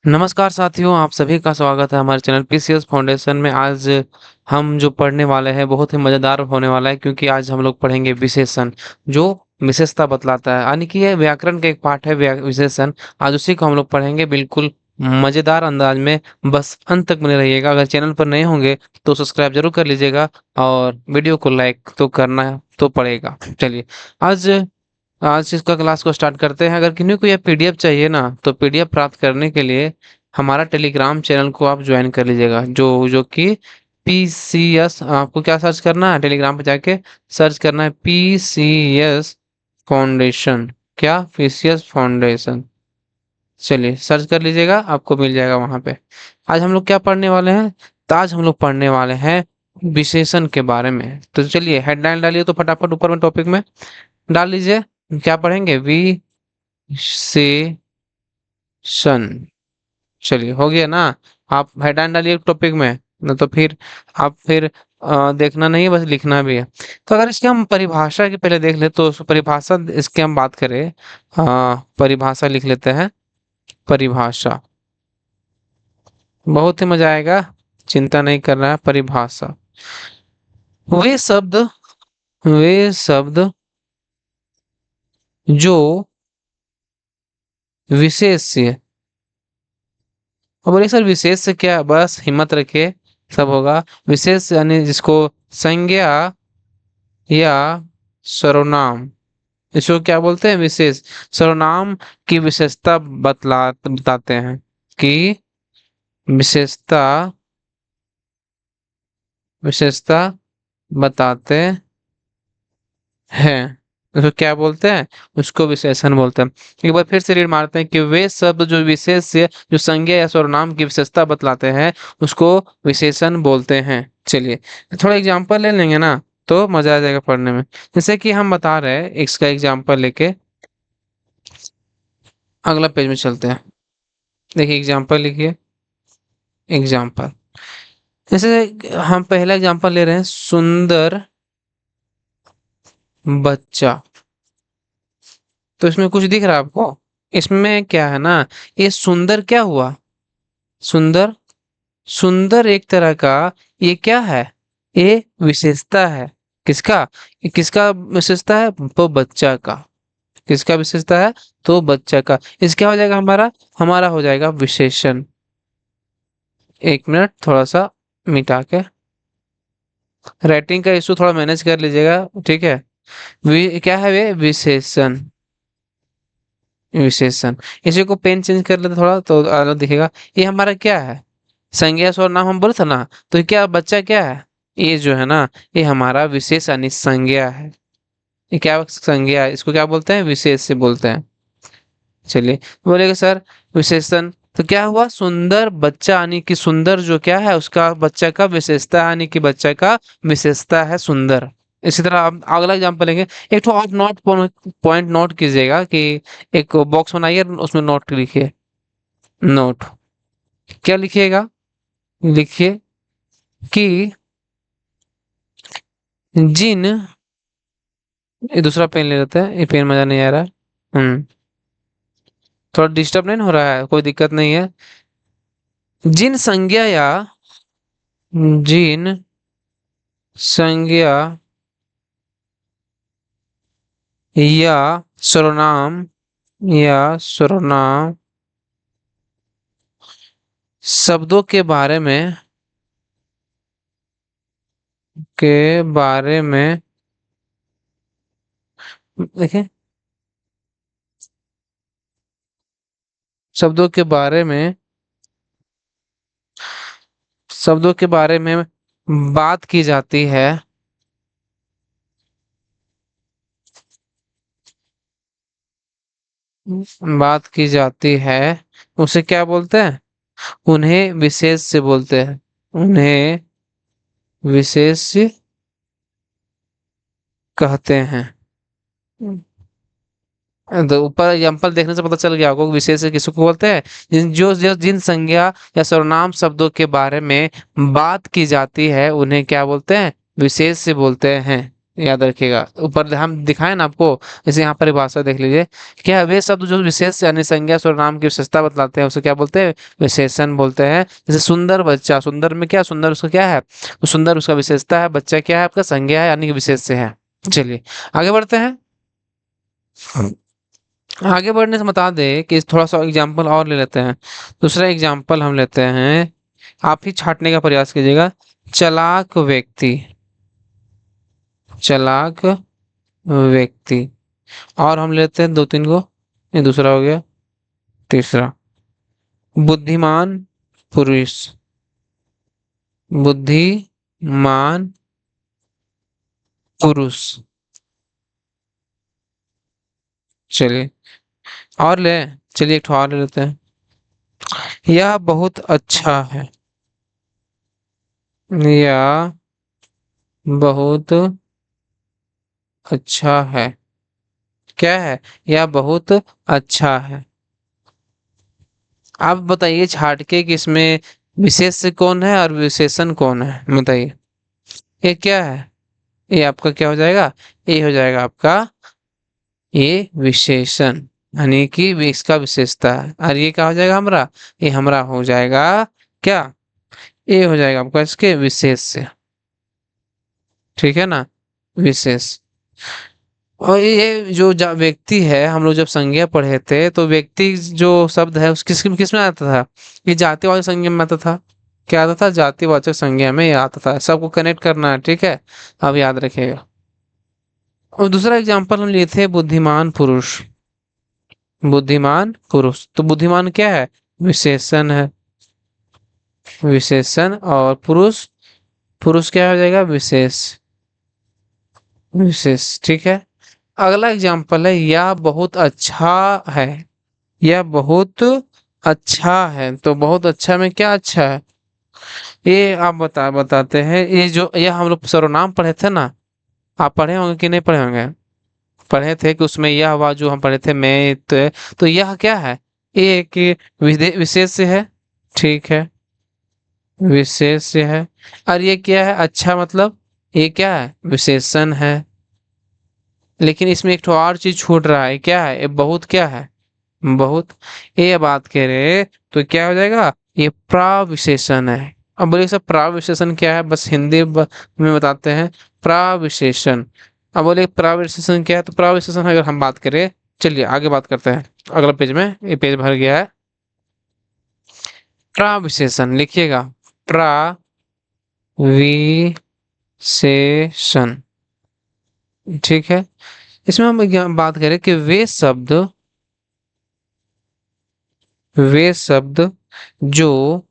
नमस्कार साथियों, आप सभी का स्वागत है हमारे चैनल पीसीएस फाउंडेशन में। आज हम जो पढ़ने वाले हैं बहुत ही मज़ेदार होने वाला है, क्योंकि आज हम लोग पढ़ेंगे विशेषण, जो विशेषता बतलाता है। यानी कि ये व्याकरण का एक पार्ट है विशेषण। आज उसी को हम लोग पढ़ेंगे बिल्कुल मज़ेदार अंदाज में। बस अंत तक बने रहिएगा। अगर चैनल पर नए होंगे तो सब्सक्राइब जरूर कर लीजिएगा और वीडियो को लाइक तो करना तो पड़ेगा। चलिए, आज आज इसका क्लास को स्टार्ट करते हैं। अगर किन्हीं को यह पीडीएफ चाहिए ना, तो पीडीएफ प्राप्त करने के लिए हमारा टेलीग्राम चैनल को आप ज्वाइन कर लीजिएगा, जो जो कि पीसीएस। आपको क्या सर्च करना है? टेलीग्राम पे जाके सर्च करना है पीसीएस फाउंडेशन। क्या? PCS foundation. चलिए सर्च कर लीजिएगा, आपको मिल जाएगा वहां पे। आज हम लोग क्या पढ़ने वाले हैं? तो आज हम लोग पढ़ने वाले हैं विशेषण के बारे में। तो चलिए हेडलाइन डालिए तो फटाफट ऊपर में टॉपिक में डाल लीजिए। क्या पढ़ेंगे? विशेषण। चलिए हो गया ना? आप हेडलाइन डालिए टॉपिक में, न तो फिर आप फिर देखना नहीं है, बस लिखना भी है। तो अगर इसकी हम परिभाषा की पहले देख ले, तो परिभाषा इसकी हम बात करें। परिभाषा लिख लेते हैं। परिभाषा बहुत ही मजा आएगा, चिंता नहीं करना है। परिभाषा वे शब्द वे शब्द जो विशेष्य। और बोले सर विशेष से क्या? बस हिम्मत रखिए, सब होगा। विशेष यानी जिसको संज्ञा या सर्वनाम, इसको क्या बोलते हैं? विशेष। सर्वनाम की विशेषता बताते हैं कि विशेषता विशेषता बताते हैं, उसको क्या बोलते हैं? उसको विशेषण बोलते हैं। एक बार फिर से रीड मारते हैं कि वे शब्द जो विशेष से जो संज्ञा या सर्वनाम की विशेषता बतलाते हैं, उसको विशेषण बोलते हैं। चलिए थोड़ा एग्जांपल ले लेंगे ना, तो मजा आ जाएगा पढ़ने में। जैसे कि हम बता रहे हैं, इसका एग्जांपल लेके अगला पेज में चलते हैं। देखिए एग्जांपल लिखिए। एग्जांपल जैसे हम पहला एग्जांपल ले रहे हैं, सुंदर बच्चा। तो इसमें कुछ दिख रहा है आपको? इसमें क्या है ना, ये सुंदर क्या हुआ? सुंदर। सुंदर एक तरह का, ये क्या है? ये विशेषता है। किसका? ये किसका विशेषता है? तो बच्चा का। किसका विशेषता है? तो बच्चा का। इस क्या हो जाएगा हमारा? हमारा हो जाएगा विशेषण। एक मिनट थोड़ा सा मिटा के, राइटिंग का इशू थोड़ा मैनेज कर लीजिएगा, ठीक है। क्या है? वे विशेषण। विशेषण। इसी को पेन चेंज कर लेते थोड़ा तो अलग दिखेगा। ये हमारा क्या है? संज्ञा सर्वनाम हम बोले थे ना, तो ये क्या बच्चा क्या है? ये जो है ना, ये हमारा विशेष यानी संज्ञा है। ये क्या संज्ञा है? इसको क्या बोलते हैं? विशेष से बोलते हैं। चलिए बोलेगा सर विशेषण तो क्या हुआ? सुंदर बच्चा यानी कि सुंदर जो क्या है, उसका बच्चा का विशेषता यानी कि बच्चा का विशेषता है सुंदर। इसी तरह आप अगला एग्जांपल लेंगे। एक तो आप नोट पॉइंट नोट कीजिएगा कि एक बॉक्स बनाइए, उसमें नोट लिखिए। नोट क्या लिखिएगा? लिखिए कि जिन, ये दूसरा पेन ले लेते हैं, ये पेन मजा नहीं आ रहा है। थोड़ा डिस्टर्ब नहीं हो रहा है? कोई दिक्कत नहीं है। जिन संज्ञा या जिन संज्ञा या सर्वनाम या सर्वनाम शब्दों के बारे में देखें, शब्दों के बारे में शब्दों के बारे में बात की जाती है, बात की जाती है, उसे क्या बोलते हैं? उन्हें विशेष से बोलते हैं। उन्हें विशेष कहते हैं। तो ऊपर एग्जाम्पल देखने से पता चल गया आपको विशेष किसको बोलते हैं? जिन संज्ञा या सर्वनाम शब्दों के बारे में बात की जाती है, उन्हें क्या बोलते हैं? विशेष से बोलते हैं। याद रखिएगा। ऊपर हम दिखाए ना आपको, जैसे यहाँ परिभाषा देख लीजिए। क्या है? वे शब्द जो विशेष यानी संज्ञा सर्वनाम की विशेषता बतलाते हैं उसे क्या बोलते हैं? विशेषण बोलते हैं। जैसे सुंदर बच्चा, सुंदर में क्या, सुंदर उसका क्या है? तो सुंदर उसका विशेषता है, बच्चा क्या है आपका? संज्ञा है यानी कि विशेष से है। चलिए आगे बढ़ते हैं। आगे बढ़ने से बता दे कि थोड़ा सा एग्जाम्पल और ले लेते हैं। दूसरा एग्जाम्पल हम लेते हैं, आप ही छांटने का प्रयास कीजिएगा। चालाक व्यक्ति, चालाक व्यक्ति। और हम लेते हैं दो तीन को, ये दूसरा हो गया। तीसरा, बुद्धिमान पुरुष, बुद्धिमान पुरुष। चलिए और ले, चलिए एक ठो और ले लेते हैं। यह बहुत अच्छा है, यह बहुत अच्छा है। क्या है? यह बहुत अच्छा है। आप बताइए छाट के कि इसमें विशेष कौन है और विशेषण कौन है, बताइए। ये क्या है? ये आपका क्या हो जाएगा? ये हो जाएगा आपका ये विशेषण, यानी कि इसका विशेषता है। और ये क्या हो जाएगा हमारा? ये हमारा हो जाएगा क्या? ये हो जाएगा आपका इसके विशेष से। ठीक है ना? विशेष। और ये जो व्यक्ति है, हम लोग जब संज्ञा पढ़े थे तो व्यक्ति जो शब्द है उस किस में आता था? ये जातिवाचक संज्ञा में आता था। क्या आता था? जातिवाचक संज्ञा में ये आता था। सबको कनेक्ट करना है, ठीक है? अब याद रखिएगा। और दूसरा एग्जांपल हम लिए थे बुद्धिमान पुरुष, बुद्धिमान पुरुष। तो बुद्धिमान क्या है? विशेषण है, विशेषण। और पुरुष, पुरुष क्या हो जाएगा? विशेष, विशेष। ठीक है। अगला एग्जांपल है, यह बहुत अच्छा है, यह बहुत अच्छा है। तो बहुत अच्छा में क्या अच्छा है? ये आप बताते हैं। ये जो यह हम लोग सर्वनाम पढ़े थे ना, आप पढ़े होंगे कि नहीं पढ़े होंगे? पढ़े थे कि उसमें यह हुआ जो हम पढ़े थे, मैं तो यह क्या है? ये एक विशेष से है। ठीक है, विशेष से है। और ये क्या है? अच्छा मतलब ये क्या है? विशेषण है। लेकिन इसमें एक तो और चीज छूट रहा है, क्या है? ये बहुत क्या है? बहुत। ये बात कह रहे तो क्या हो जाएगा? ये प्राविशेषण है। अब बोलिए सर प्राविशेषण क्या है? बस हिंदी में बताते हैं। प्राविशेषण। अब बोले प्राविशेषण क्या है? तो प्राविशेषण अगर हम बात करें, चलिए आगे बात करते हैं। अगला पेज में, ये पेज भर गया है। प्राविशेषण लिखिएगा, प्राविशेषण। ठीक है। इसमें हम बात करें कि वे शब्द जो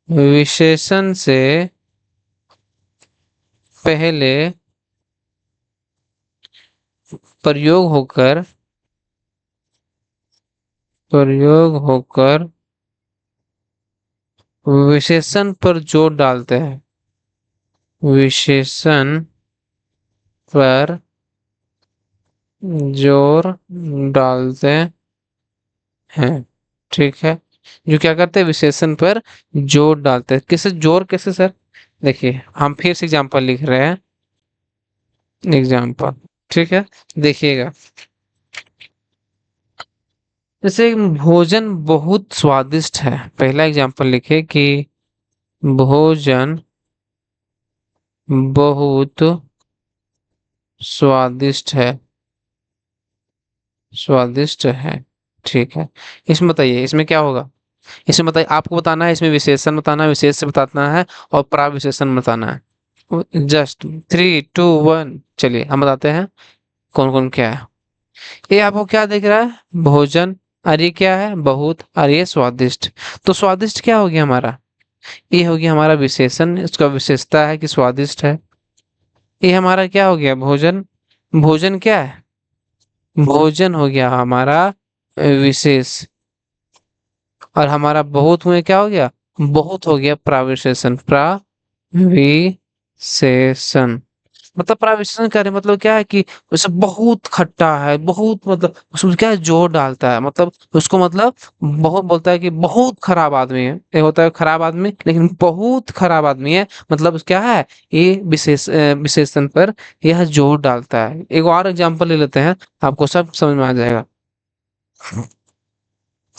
विशेषण से पहले प्रयोग होकर विशेषण पर जोर डालते हैं, विशेषण पर जोर डालते हैं। ठीक है। जो क्या करते हैं? विशेषण पर जोर डालते हैं। किसे जोर, कैसे सर? देखिए हम फिर से एग्जांपल लिख रहे हैं, एग्जांपल। ठीक है, देखिएगा। जैसे भोजन बहुत स्वादिष्ट है, पहला एग्जांपल लिखे कि भोजन बहुत स्वादिष्ट है, स्वादिष्ट है। ठीक है। इसमें बताइए इसमें क्या होगा? इसमें बताइए, आपको बताना है, इसमें विशेषण बताना है, विशेष से बताना है, और प्राविशेषण बताना है। जस्ट 3 2 1, चलिए हम बताते हैं कौन कौन क्या है। ये आपको क्या दिख रहा है? भोजन। और ये क्या है? बहुत। और ये स्वादिष्ट। तो स्वादिष्ट क्या हो गया हमारा? ये हो गया हमारा विशेषण, इसका विशेषता है कि स्वादिष्ट है। ये हमारा क्या हो गया? भोजन। भोजन क्या है? भोजन हो गया हमारा विशेष। और हमारा बहुत हुए क्या हो गया? बहुत हो गया प्राविशेषण, प्राविशेषण। मतलब प्राविशन करे मतलब क्या है कि उसे बहुत खट्टा है, बहुत मतलब उसमें क्या है जोर डालता है, मतलब उसको मतलब बहुत बोलता है कि बहुत खराब आदमी है। एक होता है खराब आदमी, लेकिन बहुत खराब आदमी है, मतलब क्या है, ये विशेषण पर यह जोर डालता है। एक और एग्जांपल ले लेते हैं, आपको सब समझ में आ जाएगा।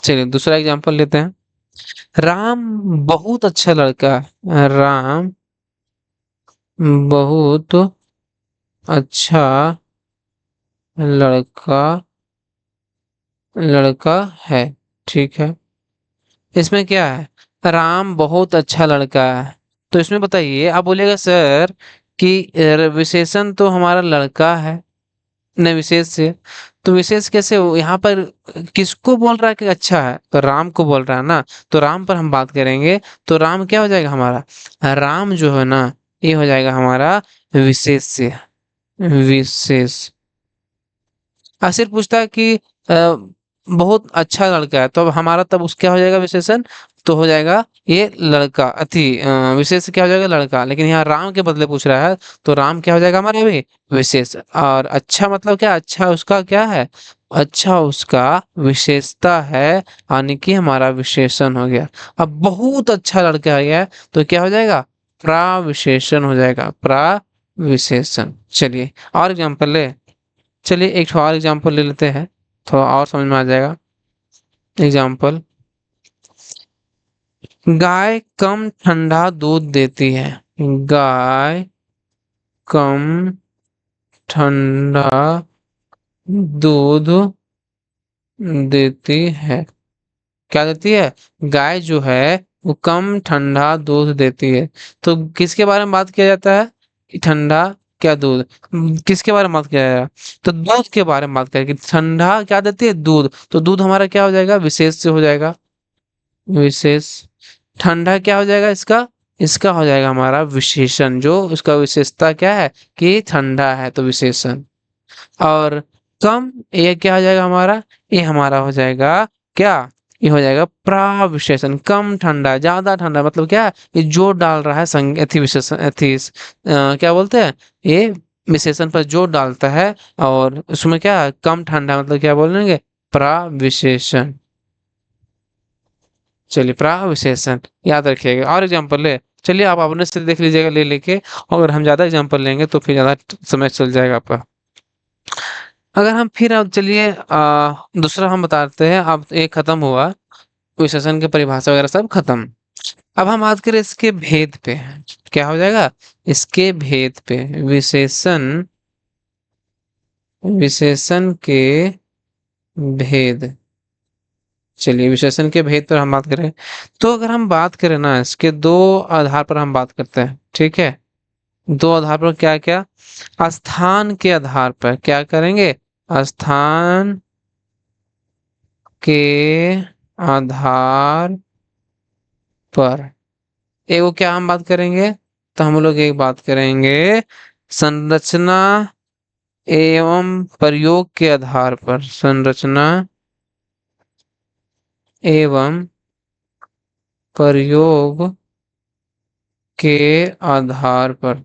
चलिए दूसरा एग्जांपल लेते हैं। राम बहुत अच्छा लड़का है। राम बहुत अच्छा लड़का लड़का है। ठीक है। इसमें क्या है, राम बहुत अच्छा लड़का है। तो इसमें बताइए, आप बोलिएगा सर कि विशेषण तो हमारा लड़का है, नहीं विशेष से, तो विशेष कैसे हो यहाँ पर, किसको बोल रहा है कि अच्छा है, तो राम को बोल रहा है ना। तो राम पर हम बात करेंगे, तो राम क्या हो जाएगा हमारा, राम जो है ना, ये हो जाएगा हमारा विशेष से, विशेष। सिर्फ पूछता है कि बहुत अच्छा लड़का है, तो अब हमारा तब उस क्या हो जाएगा विशेषण, तो हो जाएगा ये लड़का अति विशेष क्या हो जाएगा लड़का, लेकिन यहाँ राम के बदले पूछ रहा है, तो राम क्या हो जाएगा हमारा अभी विशेष। और अच्छा मतलब क्या, अच्छा उसका क्या है, अच्छा उसका विशेषता है, यानी कि हमारा विशेषण हो गया। अब बहुत अच्छा लड़का है, तो क्या हो जाएगा, प्राविशेषण हो जाएगा, प्राविशेषण। चलिए और एग्जांपल ले, चलिए एक और एग्जांपल ले लेते हैं, थोड़ा और समझ में आ जाएगा। एग्जांपल, गाय कम ठंडा दूध देती है। गाय कम ठंडा दूध देती है। क्या देती है, गाय जो है वो कम ठंडा दूध देती है। तो किसके बारे में बात किया जाता है कि ठंडा क्या दूध, किसके बारे में बात किया जाएगा, तो दूध के बारे में बात करें कि ठंडा क्या देती है, दूध। तो दूध हमारा क्या हो जाएगा, विशेष से हो जाएगा, विशेष। ठंडा क्या हो जाएगा इसका, इसका हो जाएगा हमारा विशेषण, जो उसका विशेषता क्या है कि ठंडा है, तो विशेषण। और कम, ये क्या हो जाएगा हमारा, ये हमारा हो जाएगा क्या, ये हो जाएगा प्राविशेषण। कम ठंडा, ज्यादा ठंडा मतलब क्या, ये जोर डाल रहा है संग अति विशेषण, अति क्या बोलते हैं, ये विशेषण पर जोर डालता है। और उसमें क्या कम ठंडा मतलब क्या बोलेंगे, प्राविशेषण। चलिए प्राविशेषण याद रखिएगा। और एग्जांपल ले, चलिए आप अपने से देख लीजिएगा ले लेके, अगर हम ज्यादा एग्जांपल लेंगे तो फिर ज्यादा समय चल जाएगा आपका। अगर हम फिर अब चलिए दूसरा हम बताते हैं, अब एक खत्म हुआ, विशेषण की परिभाषा वगैरह सब खत्म। अब हम बात करें इसके भेद पे, क्या हो जाएगा, इसके भेद पे, विशेषण, विशेषण के भेद। चलिए विशेषण के भेद पर हम बात करें, तो अगर हम बात करें ना, इसके दो आधार पर हम बात करते हैं, ठीक है। दो आधार पर क्या क्या, स्थान के आधार पर क्या करेंगे, स्थान के आधार पर एगो क्या हम बात करेंगे, तो हम लोग एक बात करेंगे संरचना एवं प्रयोग के आधार पर, संरचना एवं प्रयोग के आधार पर।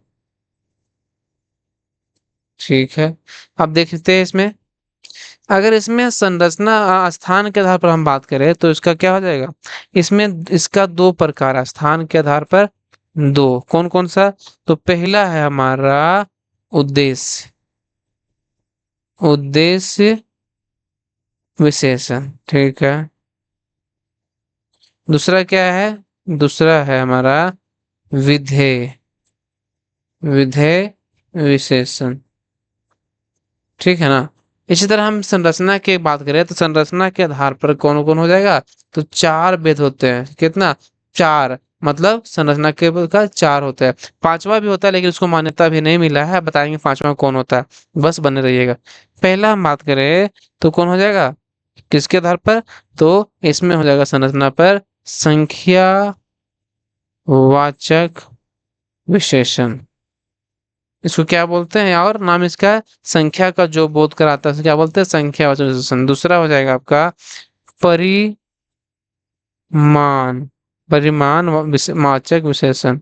ठीक है। अब देखते हैं इसमें, अगर इसमें संरचना स्थान के आधार पर हम बात करें तो इसका क्या हो जाएगा, इसमें इसका दो प्रकार है स्थान के आधार पर, दो कौन कौन सा, तो पहला है हमारा उद्देश्य, उद्देश्य विशेषण। ठीक है। दूसरा क्या है, दूसरा है हमारा विधेय, विधेय विशेषण। ठीक है ना। इसी तरह हम संरचना की बात करें तो संरचना के आधार पर कौन कौन हो जाएगा, तो चार भेद होते हैं, कितना, चार, मतलब संरचना के का चार होता है, पांचवा भी होता है लेकिन उसको मान्यता भी नहीं मिला है, बताएंगे पांचवा कौन होता है, बस बने रहिएगा। पहला हम बात करें तो कौन हो जाएगा, किसके आधार पर, तो इसमें हो जाएगा संरचना पर संख्या वाचक विशेषण। इसको क्या बोलते हैं, और नाम इसका है, संख्या का जो बोध कराता है उसे क्या बोलते हैं, संख्या वाचक विशेषण। दूसरा हो जाएगा आपका परिमाण, वाचक विशेषण।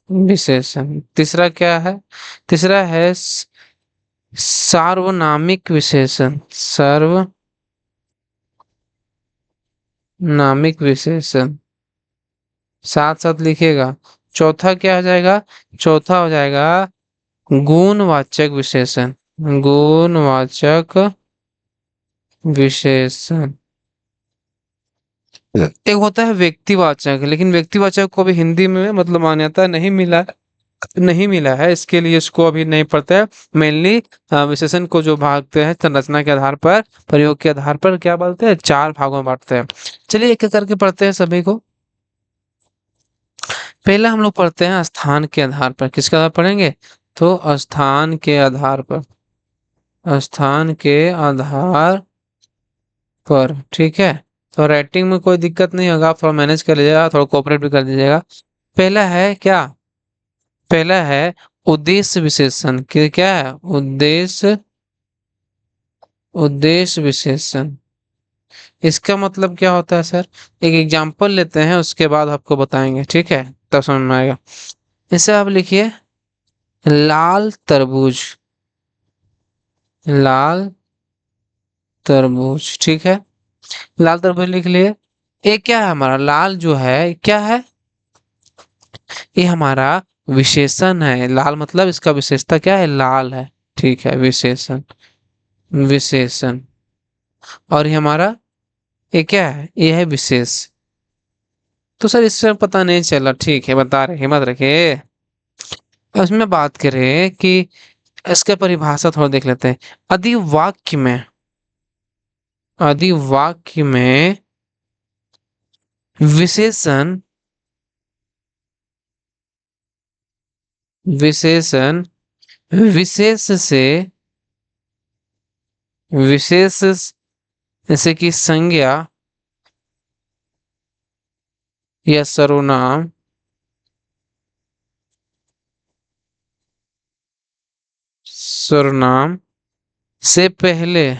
विशेषण। तीसरा क्या है? तीसरा है सार्वनामिक विशेषण। सार्वनामिक विशेषण साथ साथ लिखिएगा। चौथा क्या हो जाएगा? चौथा हो जाएगा गुणवाचक विशेषण। गुणवाचक विशेषण। एक होता है व्यक्तिवाचक, लेकिन व्यक्तिवाचक को भी हिंदी में मतलब मान्यता नहीं मिला है, इसके लिए इसको अभी नहीं पढ़ते हैं। मेनली विशेषण को जो भागते हैं संरचना के आधार पर, प्रयोग के आधार पर क्या बोलते हैं, चार भागों में बांटते हैं। चलिए एक एक करके पढ़ते हैं सभी को। पहला हम लोग पढ़ते हैं स्थान के आधार पर। किसके आधार पर पढ़ेंगे? तो स्थान के आधार पर। स्थान के आधार पर, ठीक है। तो राइटिंग में कोई दिक्कत नहीं होगा, आप थोड़ा मैनेज कर लीजिएगा, थोड़ा कोऑपरेट भी कर दीजिएगा। पहला है क्या? पहला है उद्देश्य विशेषण। क्या है? उद्देश्य विशेषण। इसका मतलब क्या होता है सर? एक एग्जांपल लेते हैं, उसके बाद आपको बताएंगे, ठीक है, तब समझ में आएगा। इसे आप लिखिए लाल तरबूज। लाल तरबूज, ठीक है। लाल तरबूज लिख लिए। ये क्या है? हमारा लाल जो है क्या है? ये हमारा विशेषण है। लाल मतलब इसका विशेषता क्या है? लाल है, ठीक है, विशेषण। विशेषण। और ये हमारा, ये क्या है? ये है विशेष। तो सर इससे पता नहीं चला, ठीक है, बता रहे, हिम्मत रखिए। इसमें बात करें कि इसका परिभाषा थोड़ा देख लेते हैं। अधिवाक्य में विशेषण विशेषण विशेष से विशेष जैसे कि संज्ञा या सर्वनाम सर्वनाम से पहले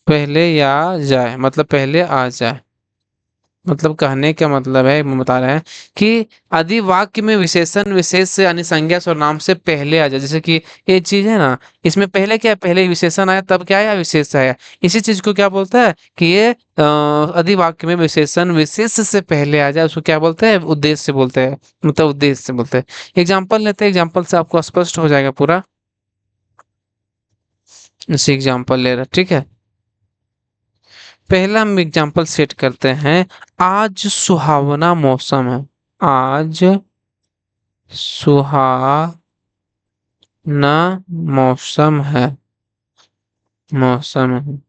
पहले या जाए, मतलब पहले आ जाए। मतलब कहने का मतलब है, हम बता रहे हैं कि अधिवाक्य में विशेषण विशेष से यानी संज्ञा सर्वनाम से पहले आ जाए। जैसे कि ये चीज है ना, इसमें पहले क्या है? पहले विशेषण आया तब क्या आया? विशेष आया। इसी चीज को क्या बोलता है कि ये अधिवाक्य में विशेषण विशेष से पहले आ जाए, उसको क्या बोलते हैं? उद्देश्य से बोलते हैं, मतलब उद्देश्य से बोलते हैं। एग्जाम्पल लेते हैं, एग्जाम्पल से आपको स्पष्ट हो जाएगा पूरा। इसी एग्जाम्पल ले रहा, ठीक है। पहला हम एग्जांपल सेट करते हैं। आज सुहावना मौसम है। आज सुहाना मौसम है। मौसम है।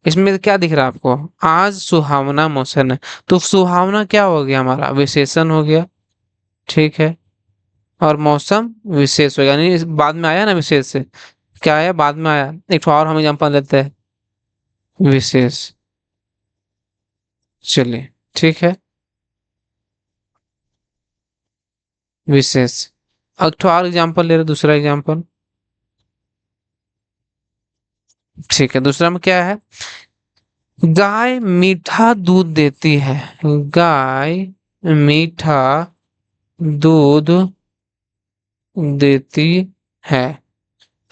इसमें क्या दिख रहा है आपको? आज सुहावना मौसम है। तो सुहावना क्या हो गया? हमारा विशेषण हो गया, ठीक है। और मौसम विशेष हो गया, यानी बाद में आया ना विशेष से। क्या आया? बाद में आया। एक ठो और हम एग्जांपल लेते हैं, विशेष। चलिए, ठीक है, विशेष। अब एक ठो और एग्जांपल ले रहे, दूसरा एग्जांपल, ठीक है। दूसरा में क्या है? गाय मीठा दूध देती है। गाय मीठा दूध देती है।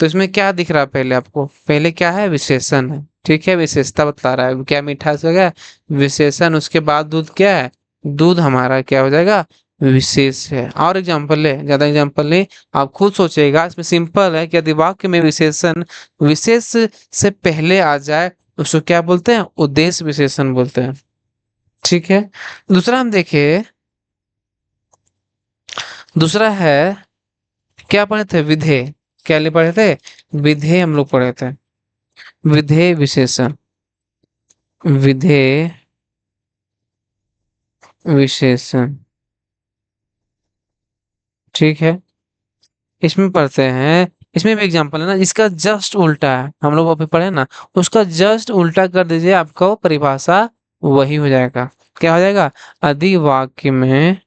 तो इसमें क्या दिख रहा है पहले आपको? पहले क्या है? विशेषण है, ठीक है, विशेषता बता रहा है। क्या मीठा से हो गया विशेषण, उसके बाद दूध क्या है? दूध हमारा क्या हो जाएगा? विशेष है। और एग्जांपल ले, ज्यादा एग्जांपल ले, आप खुद सोचेगा। इसमें सिंपल है कि यदि वाक्य में विशेषण विशेष से पहले आ जाए, उसको क्या बोलते हैं? उद्देश्य विशेषण बोलते हैं, ठीक है। दूसरा हम देखें, दूसरा है, क्या पढ़े थे? विधेय। क्या ले पढ़े थे? विधेय हम लोग पढ़े थे। विधेय विशेषण। विधेय विशेषण, ठीक है। इसमें पढ़ते हैं, इसमें भी एग्जांपल है ना, इसका जस्ट उल्टा है, हम लोग अभी पढ़े ना, उसका जस्ट उल्टा कर दीजिए, आपको परिभाषा वही हो जाएगा। क्या हो जाएगा? अधिवाक्य में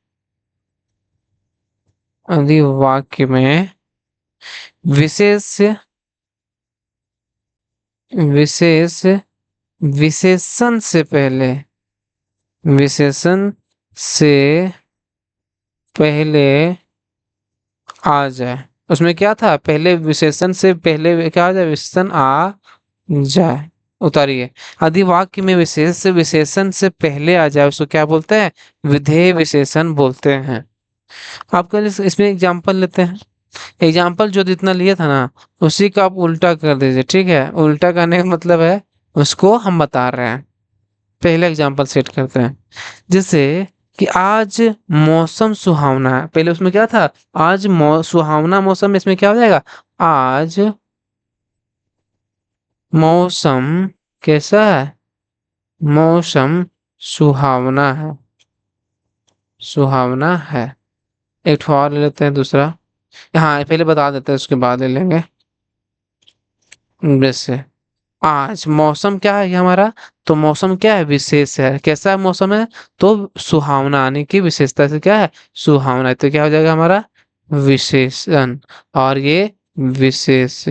अधिवाक्य में विशेष विशेष विशेषण से पहले विशेषण से पहले आ जाए। उसमें क्या था, पहले विशेषण से पहले क्या आ जाए, विशेषण आ जाए। उतारिए। यदि वाक्य में विशेष से विशेषण से पहले आ जाए उसको क्या बोलते हैं, विधेय विशेषण बोलते हैं। आपका इसमें एग्जांपल लेते हैं। एग्जाम्पल जो जितना लिए था ना, उसी का आप उल्टा कर दीजिए, ठीक है। उल्टा करने का मतलब है उसको हम बता रहे हैं। पहले एग्जाम्पल सेट करते हैं। जैसे कि आज मौसम सुहावना है, पहले उसमें क्या था, आज सुहावना मौसम, इसमें क्या हो जाएगा, आज मौसम कैसा है, मौसम सुहावना है, सुहावना है। एक ठो और ले लेते हैं दूसरा। हाँ पहले बता देते हैं उसके बाद ले लेंगे। जैसे आज मौसम क्या है ये हमारा, तो मौसम क्या है, विशेष है। कैसा है मौसम है, तो सुहावना, आने की विशेषता से क्या है, सुहावना है। तो क्या हो जाएगा हमारा विशेषण। और ये विशेष,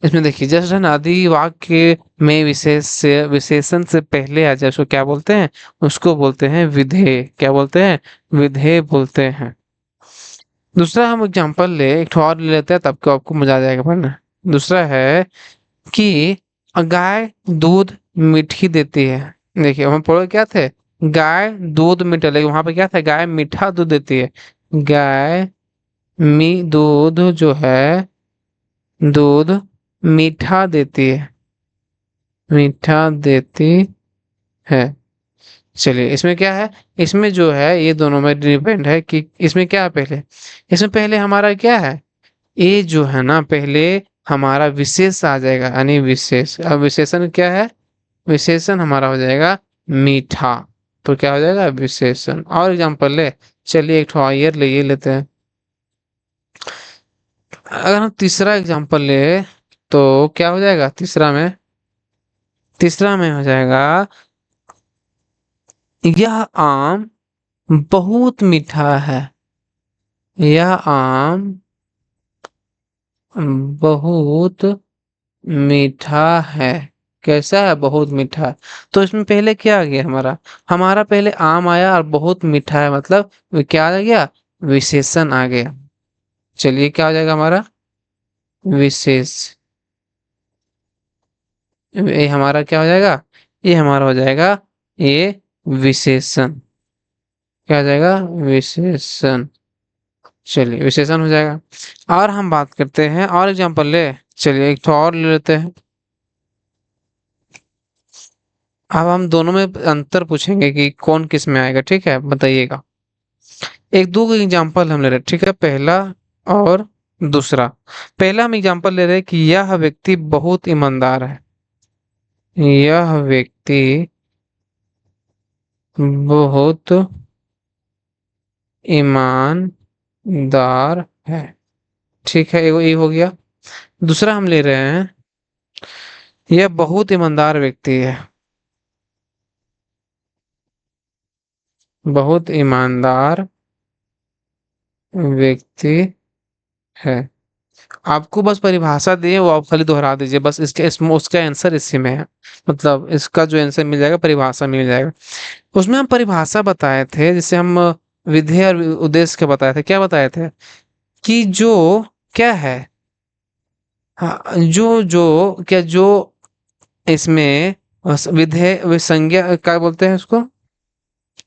इसमें देखिए जस्ट है ना, आदि वाक्य में विशेष से विशेषण से पहले आ जाए उसको क्या बोलते हैं, उसको बोलते हैं विधेय। क्या बोलते हैं, विधेय बोलते हैं। दूसरा हम एग्जांपल ले, एक ठो और ले लेते हैं, तब को आपको मजा आ जाएगा पढ़ना। दूसरा है कि गाय दूध मीठी देती है। देखिए हम पढ़ो क्या थे, गाय दूध मीठा, लेकिन वहां पे क्या था, गाय मीठा दूध देती है। गाय मी दूध जो है, दूध मीठा देती है, मीठा देती है। चलिए इसमें क्या है, इसमें जो है ये दोनों में डिपेंड है कि इसमें क्या है पहले, इसमें पहले हमारा क्या है, ये जो है ना पहले हमारा विशेष आ जाएगा, यानी विशेष। अब विशेषण क्या है, विशेषण हमारा हो जाएगा मीठा। तो क्या हो जाएगा विशेषण। और एग्जांपल ले, चलिए एक ठो और ले ये लेते हैं। अगर हम तीसरा एग्जांपल ले, तो क्या हो जाएगा तीसरा में, तीसरा में हो जाएगा, यह आम बहुत मीठा है, यह आम बहुत मीठा है। कैसा है, बहुत मीठा है। तो इसमें पहले क्या आ गया हमारा, हमारा पहले आम आया और बहुत मीठा है, मतलब क्या आ गया, विशेषण आ गया। चलिए क्या हो जाएगा हमारा विशेष, ये हमारा क्या हो जाएगा, ये हमारा हो जाएगा ये विशेषण। क्या हो जाएगा विशेषण। चलिए विशेषण हो जाएगा। और हम बात करते हैं और एग्जांपल ले, चलिए एक तो और ले लेते हैं। अब हम दोनों में अंतर पूछेंगे कि कौन किस में आएगा, ठीक है, बताइएगा। एक दो एग्जांपल हम ले रहे हैं, ठीक है, पहला और दूसरा। पहला हम एग्जांपल ले रहे हैं कि यह व्यक्ति बहुत ईमानदार है, यह व्यक्ति बहुत ईमानदार है, ठीक है, ये हो गया। दूसरा हम ले रहे हैं, यह बहुत ईमानदार व्यक्ति है, बहुत ईमानदार व्यक्ति है। आपको बस परिभाषा दिए, वो आप खाली दोहरा दीजिए, बस इसके इसमें उसका आंसर इसी में है। मतलब इसका जो आंसर मिल जाएगा परिभाषा मिल जाएगा। उसमें हम परिभाषा बताए थे, जिसे हम विधेय और उद्देश्य के बताए थे। क्या बताए थे कि जो क्या है, हाँ, जो जो क्या जो इसमें विधेय संज्ञा क्या बोलते हैं उसको,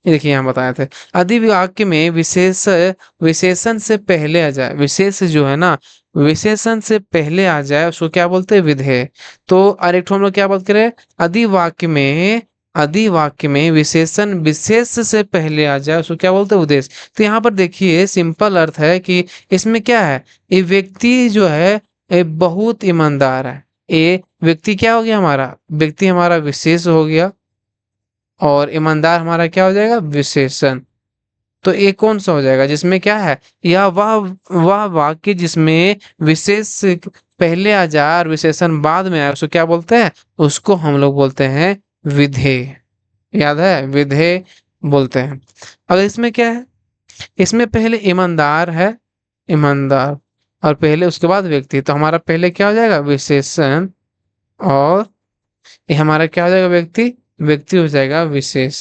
ये देखिए यहाँ बताए थे। आदि वाक्य में विशेषण से पहले आ जाए, विशेष जो है ना, विशेषण से पहले आ जाए उसको क्या बोलते हैं, विधेय। तो और एक ठो हम लोग क्या बात करें, आदि वाक्य में, आदि वाक्य में विशेषण विशेष से पहले आ जाए उसको क्या बोलते हैं, उद्देश्य। तो यहाँ पर देखिए सिंपल अर्थ है कि इसमें क्या है, ये व्यक्ति जो है ये बहुत ईमानदार है। ये व्यक्ति क्या हो गया, हमारा व्यक्ति हमारा विशेष हो गया, और ईमानदार हमारा क्या हो जाएगा, विशेषण। तो ये कौन सा हो जाएगा जिसमें क्या है, यह वह वाक्य जिसमें विशेष पहले आ जाए और विशेषण बाद में आए उसको क्या बोलते हैं, उसको हम लोग बोलते हैं विधेय। याद है, विधेय बोलते हैं। अगर इसमें क्या है, इसमें पहले ईमानदार है, ईमानदार, और पहले उसके बाद व्यक्ति, तो हमारा पहले क्या हो जाएगा विशेषण, और ये हमारा क्या हो जाएगा व्यक्ति, व्यक्ति हो जाएगा विशेष।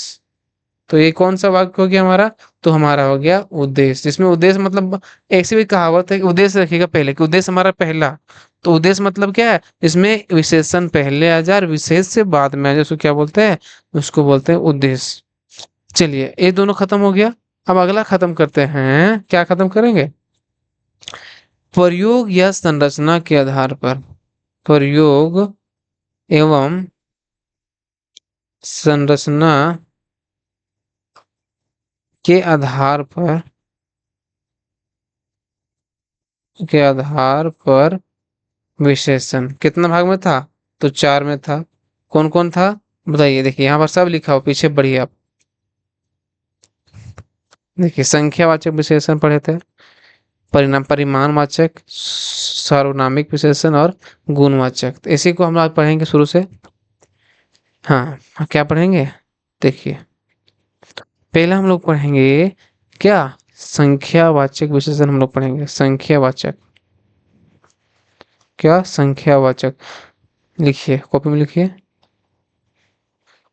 तो ये कौन सा वाक्य हो गया हमारा? तो हमारा हो गया उद्देश्य, जिसमें उद्देश्य मतलब ऐसी भी कहावत है कि उद्देश्य रखिएगा पहले, कि उद्देश्य हमारा पहला। तो उद्देश्य मतलब क्या है? इसमें विशेषण पहले आ जाए और विशेष से बाद में आ जाए, उसको क्या बोलते हैं? उसको बोलते हैं उद्देश्य। चलिए ये दोनों खत्म हो गया। अब अगला खत्म करते हैं, क्या खत्म करेंगे? प्रयोग या संरचना के आधार पर, प्रयोग एवं संरचना के आधार पर, के आधार पर विशेषण कितना भाग में था? तो 4 में था। कौन-कौन था? बताइए, देखिए यहाँ पर सब लिखा हो, पीछे बढ़िए आप। देखिए संख्यावाचक विशेषण पढ़े थे, परिमाणवाचक, सार्वनामिक विशेषण और गुणवाचक। तो इसी को हम आज पढ़ेंगे शुरू से। हाँ, क्या पढ़ेंगे? देखिए, पहला हम लोग पढ़ेंगे क्या? संख्यावाचक विशेषण हम लोग पढ़ेंगे। संख्यावाचक, क्या? संख्यावाचक। लिखिए, कॉपी में लिखिए,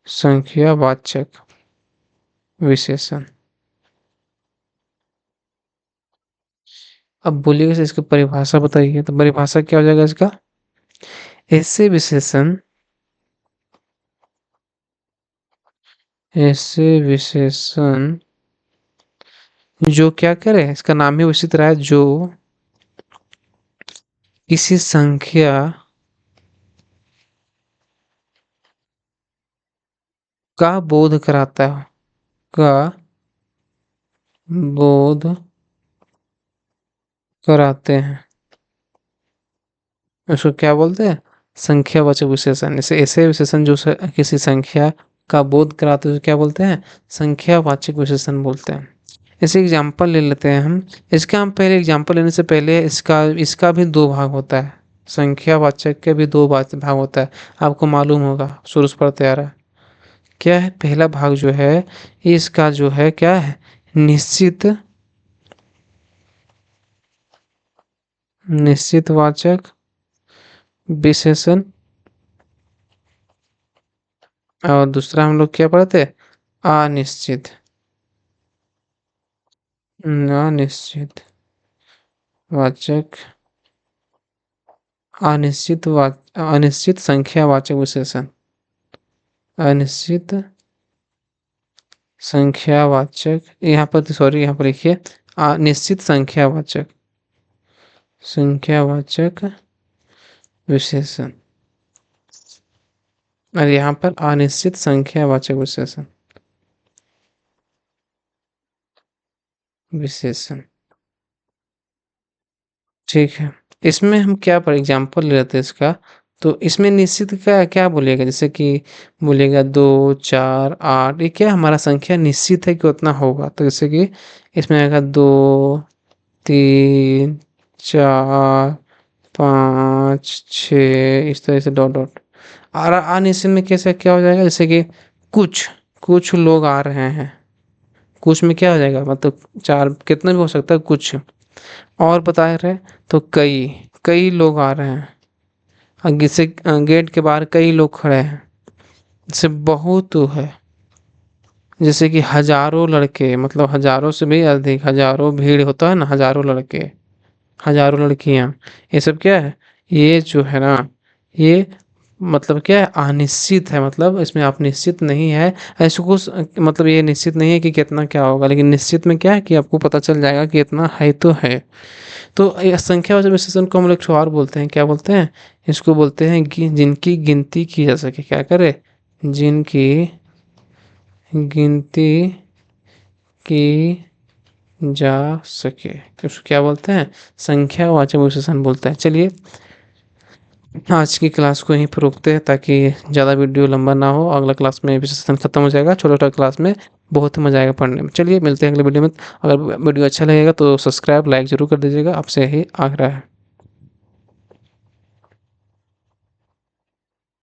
संख्यावाचक विशेषण। अब बोलिएगा सर इसकी परिभाषा बताइए, तो परिभाषा क्या हो जाएगा इसका? ऐसे विशेषण, ऐसे विशेषण जो क्या करे, इसका नाम ही उसी तरह है, जो किसी संख्या का बोध कराता है, का बोध कराते हैं, उसको क्या बोलते हैं? संख्यावाचक विशेषण। ऐसे ऐसे विशेषण जो किसी संख्या का बोध कराते हैं, क्या बोलते हैं? संख्यावाचक विशेषण बोलते हैं। इसे एग्जाम्पल ले लेते हैं हम। इसका हम पहले एग्जाम्पल लेने से पहले इसका इसका भी दो भाग होता है। संख्यावाचक के भी दो भाग होता है, आपको मालूम होगा, शुरू से पढ़ते आ रहा है। क्या है? पहला भाग जो है इसका जो है क्या है? निश्चित, निश्चित वाचक विशेषण। और दूसरा हम लोग क्या पढ़ते? अनिश्चित, अनिश्चित वाचक, अनिश्चित संख्यावाचक विशेषण, अनिश्चित संख्यावाचक। यहाँ पर सॉरी, यहाँ पर लिखिए अनिश्चित संख्यावाचक, संख्यावाचक विशेषण। और यहाँ पर अनिश्चित संख्यावाचक विशेषण, विशेषण। ठीक है, इसमें हम क्या पर एग्जाम्पल ले लेते हैं इसका। तो इसमें निश्चित का क्या बोलिएगा? जैसे कि बोलिएगा 2, 4, 8, ये क्या हमारा संख्या निश्चित है कि उतना होगा। तो जैसे कि इसमें आएगा 2, 3, 4, 5, 6, इस तरह से डॉट डॉट। और अनिश्चित में कैसे क्या हो जाएगा? जैसे कि कुछ, कुछ लोग आ रहे हैं, कुछ में क्या हो जाएगा? मतलब 4 कितना भी हो सकता है, कुछ। और बता रहे तो कई, कई लोग आ रहे हैं। जैसे गेट के बाहर कई लोग खड़े हैं, जैसे बहुत है। जैसे कि हजारों लड़के, मतलब हजारों से भी अधिक, हजारों भीड़ होता है ना, हजारों लड़के, हजारों लड़कियां, ये सब क्या है? ये जो है ना, ये मतलब क्या है? अनिश्चित है, मतलब इसमें आप निश्चित नहीं है। ऐसे कुछ मतलब ये निश्चित नहीं है कि कितना क्या होगा, लेकिन निश्चित में क्या है कि आपको पता चल जाएगा कि इतना है तो है। तो ये संख्यावाचक विशेषण को हम लोग और बोलते हैं, क्या बोलते हैं? इसको बोलते हैं कि जिनकी गिनती की जा सके। क्या करे? जिनकी गिनती की जा सके, तो उसको क्या बोलते हैं? संख्यावाचक विशेषण बोलते हैं। चलिए आज की क्लास को यहीं पर रोकते हैं, ताकि ज़्यादा वीडियो लंबा ना हो। अगला क्लास में विशेषण खत्म हो जाएगा, छोटा छोटा क्लास में बहुत ही मजा आएगा पढ़ने में। चलिए मिलते हैं अगले वीडियो में। अगर वीडियो अच्छा लगेगा तो सब्सक्राइब लाइक जरूर कर दीजिएगा, आपसे यही आग्रह है।